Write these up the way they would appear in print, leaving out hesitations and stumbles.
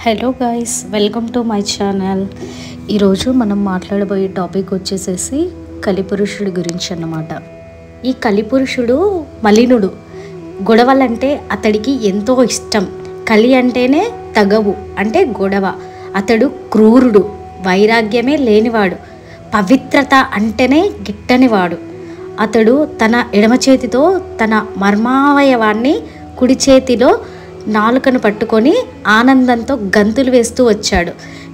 Hello guys, welcome to my channel. ఈరోజు మనం మాట్లాడబోయే topic వచ్చేసేసి కలిపురుషుడి గురించి అన్నమాట. ఈ కలిపురుషుడు మలినుడు. గొడవలంటే అతడికి ఎంతో ఇష్టం. కలి అంటేనే తగవు అంటే గొడవ. అతడు క్రూరుడు, వైరాగ్యమే లేనివాడు, పవిత్రత అంటేనే గిట్టనివాడు. అతడు తన ఎడమ చేతితో తన మర్మావయవాన్ని, కుడి చేతిలో నాలుకను పట్టుకొని ఆనందంతో గంతులు వేస్తూ వచ్చాడు.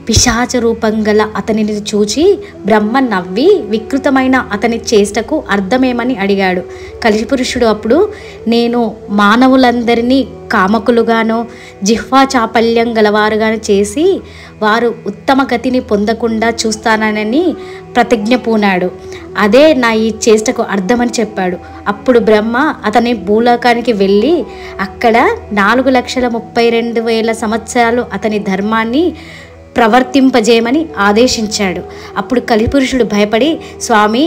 పిశాచ రూపం గల అతనిని చూచి బ్రహ్మ నవ్వి వికృతమైన అతని చేష్టకు అర్థమేమని అడిగాడు. కలిపురుషుడు అప్పుడు, నేను మానవులందరినీ కామకులుగానో జిహ్వా చాపల్యం గలవారుగాను చేసి వారు ఉత్తమ గతిని పొందకుండా చూస్తానని ప్రతిజ్ఞ పూనాడు. అదే నా ఈ చేష్టకు అర్థమని చెప్పాడు. అప్పుడు బ్రహ్మ అతని భూలోకానికి వెళ్ళి అక్కడ 4,32,000 సంవత్సరాలు అతని ధర్మాన్ని ప్రవర్తింపజేయమని ఆదేశించాడు. అప్పుడు కలిపురుషుడు భయపడి, స్వామి,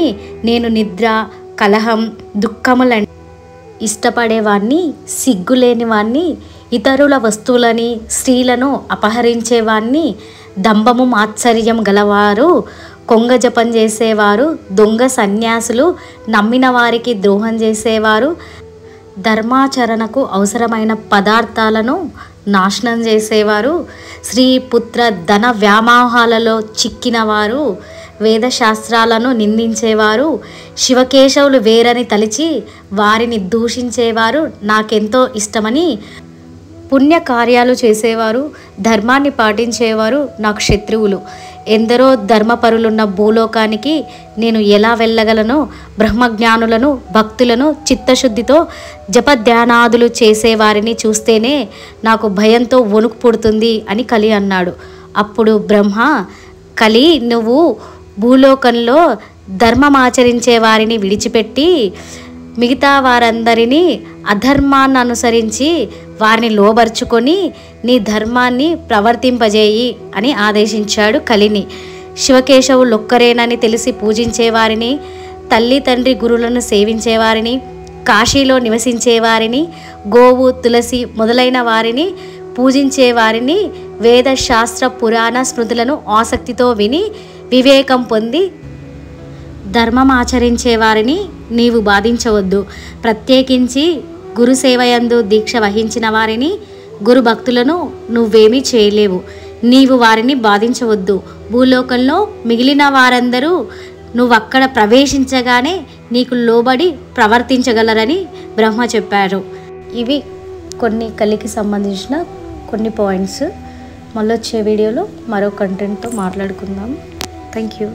నేను నిద్ర, కలహం, దుఃఖములని ఇష్టపడేవాణ్ణి, సిగ్గులేనివాణ్ణి, ఇతరుల వస్తువులని, స్త్రీలను అపహరించేవాణ్ణి, దంభము మాత్సర్యం గలవారు, కొంగ జపం చేసేవారు, దొంగ సన్యాసులు, నమ్మిన వారికి ద్రోహం చేసేవారు, ధర్మాచరణకు అవసరమైన పదార్థాలను నాశనం చేసేవారు, స్త్రీ పుత్ర ధన వ్యామోహాలలో చిక్కినవారు, వేదశాస్త్రాలను నిందించేవారు, శివకేశవులు వేరని తలిచి వారిని దూషించేవారు నాకెంతో ఇష్టమని, పుణ్యకార్యాలు చేసేవారు, ధర్మాన్ని పాటించేవారు నాకు శత్రువులు. ఎందరో ధర్మపరులున్న భూలోకానికి నేను ఎలా వెళ్ళగలను? బ్రహ్మజ్ఞానులను, భక్తులను చిత్తశుద్ధితో జపధ్యానాదులు చేసేవారిని చూస్తేనే నాకు భయంతో వణుకు పుడుతుంది అని కలి అన్నాడు. అప్పుడు బ్రహ్మ, కలి, నువ్వు భూలోకంలో ధర్మమాచరించే వారిని విడిచిపెట్టి మిగతా వారందరినీ అధర్మాన్ని అనుసరించి వారిని లోబర్చుకొని నీ ధర్మాన్ని ప్రవర్తింపజేయి అని ఆదేశించాడు కలిని. శివకేశవులొక్కరేనని తెలిసి పూజించేవారిని, తల్లి తండ్రి గురువులను సేవించేవారిని, కాశీలో నివసించేవారిని, గోవు, తులసి మొదలైన వారిని పూజించేవారిని, వేద శాస్త్ర పురాణ స్మృతులను ఆసక్తితో విని వివేకం పొంది ధర్మమాచరించే వారిని నీవు బాధించవద్దు. ప్రత్యేకించి గురుసేవయందు దీక్ష వహించిన వారిని, గురు భక్తులను నువ్వేమీ చేయలేవు. నీవు వారిని బాధించవద్దు. భూలోకంలో మిగిలిన వారందరూ నువ్వక్కడ ప్రవేశించగానే నీకు లోబడి ప్రవర్తించగలరని బ్రహ్మ చెప్పారు. ఇవి కొన్ని కలికి సంబంధించిన కొన్ని పాయింట్స్. మళ్ళీ వచ్చే వీడియోలో మరో కంటెంట్తో మాట్లాడుకుందాం. Thank you.